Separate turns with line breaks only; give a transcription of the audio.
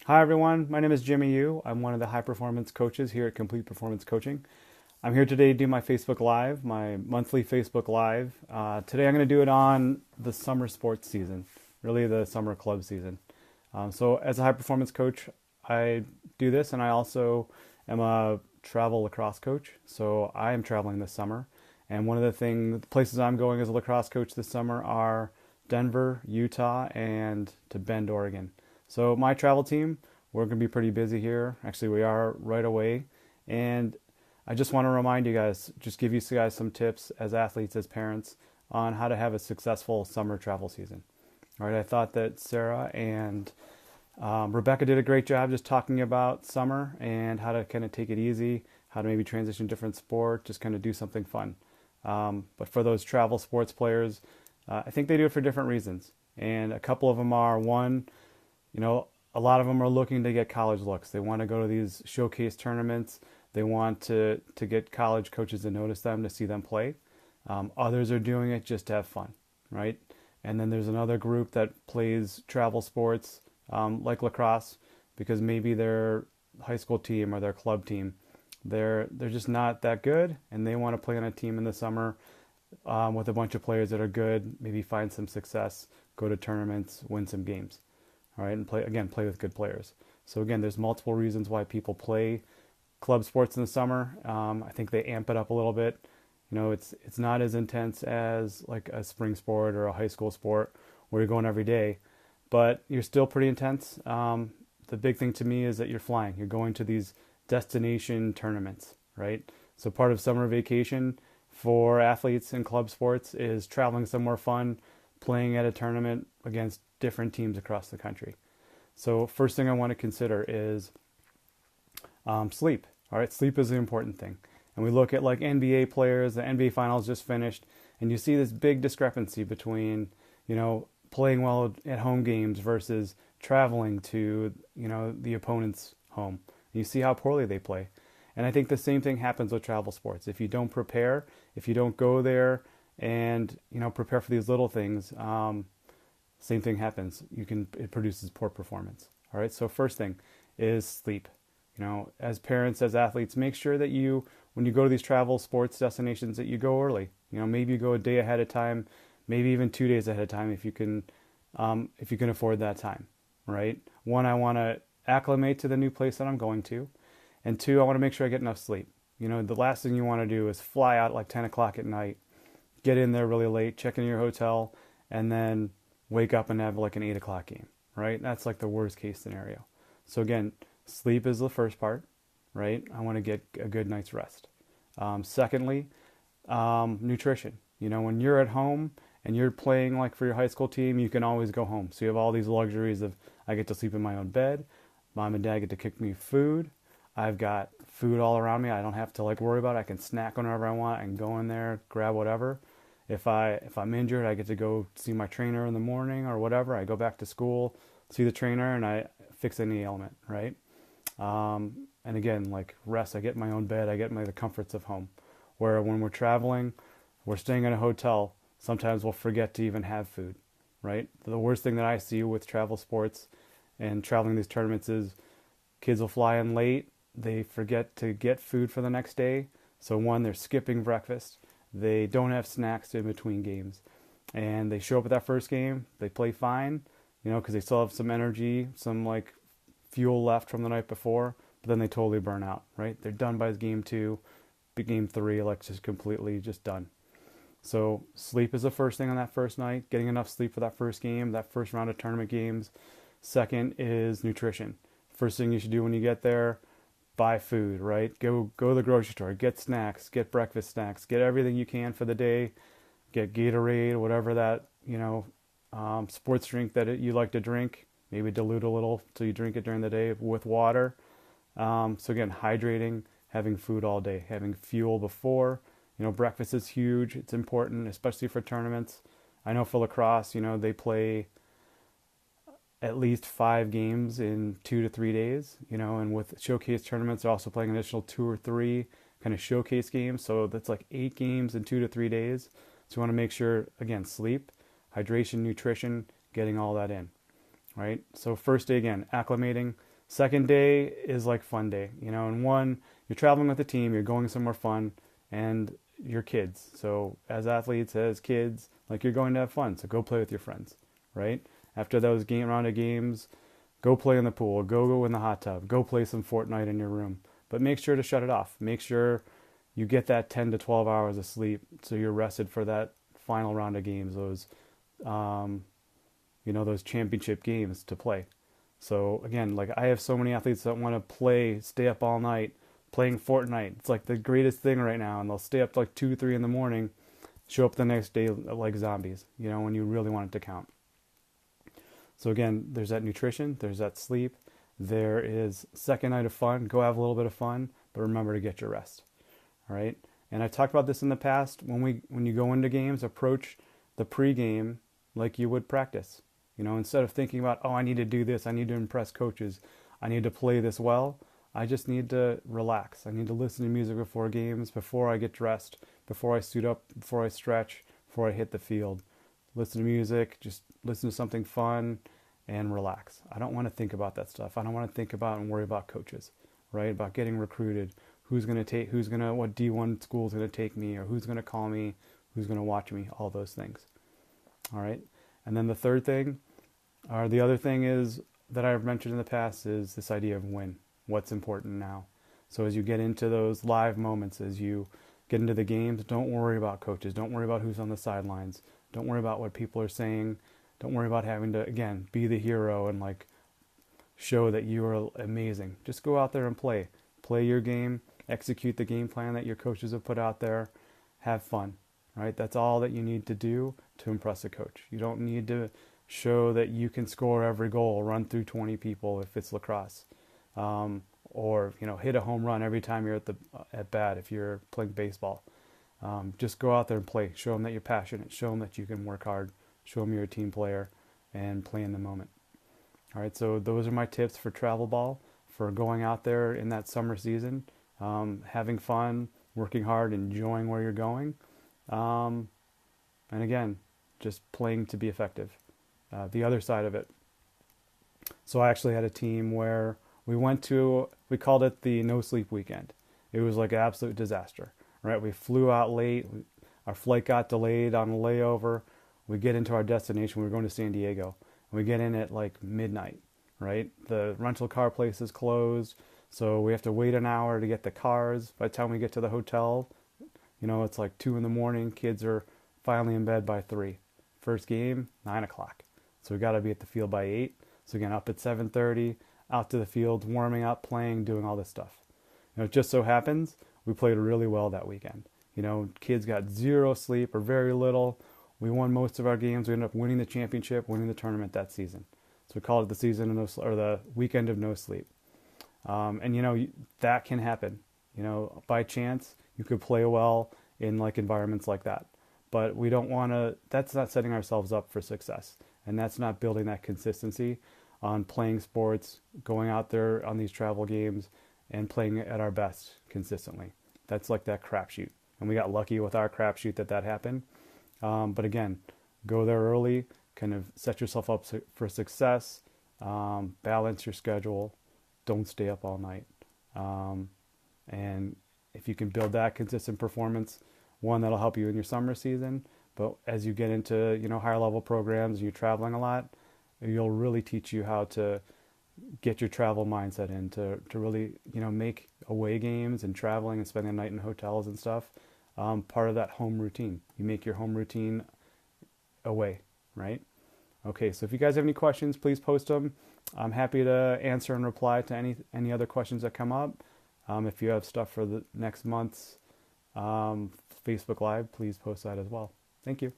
Hi everyone, my name is Jimmy Yu. I'm one of the high performance coaches here at Complete Performance Coaching. I'm here today to do my Facebook Live, my monthly Facebook Live. Today I'm going to do it on the summer sports season, really the summer club season. So as a high performance coach, I do this, and I also am a travel lacrosse coach. So I am traveling this summer, and one of the places I'm going as a lacrosse coach this summer are Denver, Utah, and to Bend, Oregon. So my travel team, we're going to be pretty busy here. Actually, we are right away. And I just want to remind you guys, just give you guys some tips as athletes, as parents, on how to have a successful summer travel season. All right, I thought that Sarah and Rebecca did a great job just talking about summer and how to kind of take it easy, how to maybe transition to different sport, just kind of do something fun. But for those travel sports players, I think they do it for different reasons. And a couple of them are, one, a lot of them are looking to get college looks. They want to go to these showcase tournaments. They want to get college coaches to notice them, to see them play. Others are doing it just to have fun, right? And then there's another group that plays travel sports like lacrosse because maybe their high school team or their club team, they're just not that good, and they want to play on a team in the summer with a bunch of players that are good, maybe find some success, go to tournaments, win some games. All right, and play with good players. So again, there's multiple reasons why people play club sports in the summer. I think they amp it up a little bit. It's not as intense as like a spring sport or a high school sport where you're going every day, but you're still pretty intense. The big thing to me is that you're flying. You're going to these destination tournaments, right? So part of summer vacation for athletes in club sports is traveling somewhere fun, playing at a tournament against different teams across the country. So first thing I want to consider is sleep. All right, sleep is the important thing. And we look at like NBA players, the NBA finals just finished, and you see this big discrepancy between, playing well at home games versus traveling to, the opponent's home. And you see how poorly they play. And I think the same thing happens with travel sports. If you don't prepare, if you don't go there and, prepare for these little things, same thing happens. It produces poor performance. All right. So first thing is sleep. As parents, as athletes, make sure that when you go to these travel sports destinations, that you go early. Maybe you go a day ahead of time, maybe even 2 days ahead of time if you can afford that time. Right. One, I want to acclimate to the new place that I'm going to, and two, I want to make sure I get enough sleep. The last thing you want to do is fly out like 10 o'clock at night, get in there really late, check in your hotel, and then wake up and have like an 8 o'clock game, right? That's like the worst case scenario. So again, sleep is the first part, right? I want to get a good night's rest. Secondly, nutrition. When you're at home and you're playing like for your high school team, you can always go home. So you have all these luxuries of, I get to sleep in my own bed. Mom and dad get to cook me food. I've got food all around me. I don't have to like worry about it. I can snack whenever I want. I can go in there, grab whatever. If I'm injured, I get to go see my trainer in the morning or whatever. I go back to school, see the trainer, and I fix any ailment, right? And again, like rest, I get my own bed, I get the comforts of home. Where when we're traveling, we're staying in a hotel, sometimes we'll forget to even have food, right? The worst thing that I see with travel sports and traveling these tournaments is kids will fly in late, they forget to get food for the next day. So one, they're skipping breakfast. They don't have snacks in between games, and they show up at that first game. They play fine, because they still have some energy, some like fuel left from the night before, but then they totally burn out, right? They're done by game two, game three, like just completely just done. So sleep is the first thing on that first night, getting enough sleep for that first game, that first round of tournament games. Second is nutrition. First thing you should do when you get there, buy food, right? Go to the grocery store, get snacks, get breakfast snacks, get everything you can for the day, get Gatorade, whatever that, sports drink that you like to drink, maybe dilute a little till you drink it during the day with water. So again, hydrating, having food all day, having fuel before, breakfast is huge. It's important, especially for tournaments. I know for lacrosse, they play at least 5 games in 2 to 3 days, and with showcase tournaments, they're also playing an additional 2 or 3 kind of showcase games. So that's like 8 games in 2 to 3 days. So you want to make sure, again, sleep, hydration, nutrition, getting all that in, right? So first day, again, acclimating. Second day is like fun day, and one, you're traveling with a team, you're going somewhere fun, and you're kids. So as athletes, as kids, like you're going to have fun. So go play with your friends, right? After those round of games, go play in the pool, go in the hot tub, go play some Fortnite in your room. But make sure to shut it off. Make sure you get that 10 to 12 hours of sleep so you're rested for that final round of games, those championship games to play. So again, like I have so many athletes that want to stay up all night playing Fortnite. It's like the greatest thing right now, and they'll stay up to like 2, 3 in the morning, show up the next day like zombies, when you really want it to count. So again, there's that nutrition, there's that sleep, there is second night of fun. Go have a little bit of fun, but remember to get your rest. All right. And I've talked about this in the past. When you go into games, approach the pregame like you would practice. Instead of thinking about, oh, I need to do this, I need to impress coaches, I need to play this well, I just need to relax. I need to listen to music before games, before I get dressed, before I suit up, before I stretch, before I hit the field. Listen to music, just listen to something fun and relax. I don't want to think about that stuff. I don't want to think about and worry about coaches, right? About getting recruited, what D1 school is going to take me, or who's going to call me, who's going to watch me, all those things. All right. And then the other thing is that I've mentioned in the past is this idea of win. What's important now? So as you get into those live moments, as you get into the games, don't worry about coaches. Don't worry about who's on the sidelines. Don't worry about what people are saying. Don't worry about having to, again, be the hero and like show that you are amazing. Just go out there and play. Play your game. Execute the game plan that your coaches have put out there. Have fun, right? That's all that you need to do to impress a coach. You don't need to show that you can score every goal, run through 20 people if it's lacrosse, or hit a home run every time you're at bat if you're playing baseball. Just go out there and play. Show them that you're passionate. Show them that you can work hard. Show them you're a team player and play in the moment. All right, so those are my tips for travel ball, for going out there in that summer season, having fun, working hard, enjoying where you're going, and again, just playing to be effective. The other side of it. So I actually had a team where we called it the no sleep weekend. It was like an absolute disaster, right? We flew out late. Our flight got delayed on a layover. We get into our destination. We were going to San Diego. We get in at like midnight, right? The rental car place is closed. So we have to wait an hour to get the cars. By the time we get to the hotel, it's like 2 a.m. Kids are finally in bed by 3. First game, 9 o'clock. So we got to be at the field by 8. So again, up at 7:30, out to the field, warming up, playing, doing all this stuff. It just so happens we played really well that weekend. Kids got zero sleep or very little. We won most of our games. We ended up winning the championship, winning the tournament that season. So we call it the weekend of no sleep. And that can happen. By chance, you could play well in like environments like that. But we don't want to. That's not setting ourselves up for success, and that's not building that consistency on playing sports, going out there on these travel games, and playing at our best consistently. That's like that crapshoot, and we got lucky with our crapshoot that happened. But again, go there early, kind of set yourself up for success, balance your schedule, don't stay up all night. And if you can build that consistent performance, one, that'll help you in your summer season. But as you get into, higher level programs and you're traveling a lot, you'll really teach you how to get your travel mindset in to really, make away games and traveling and spending the night in hotels and stuff part of that home routine. You make your home routine away, right? Okay, so if you guys have any questions, please post them. I'm happy to answer and reply to any other questions that come up. If you have stuff for the next month's Facebook Live, please post that as well. Thank you.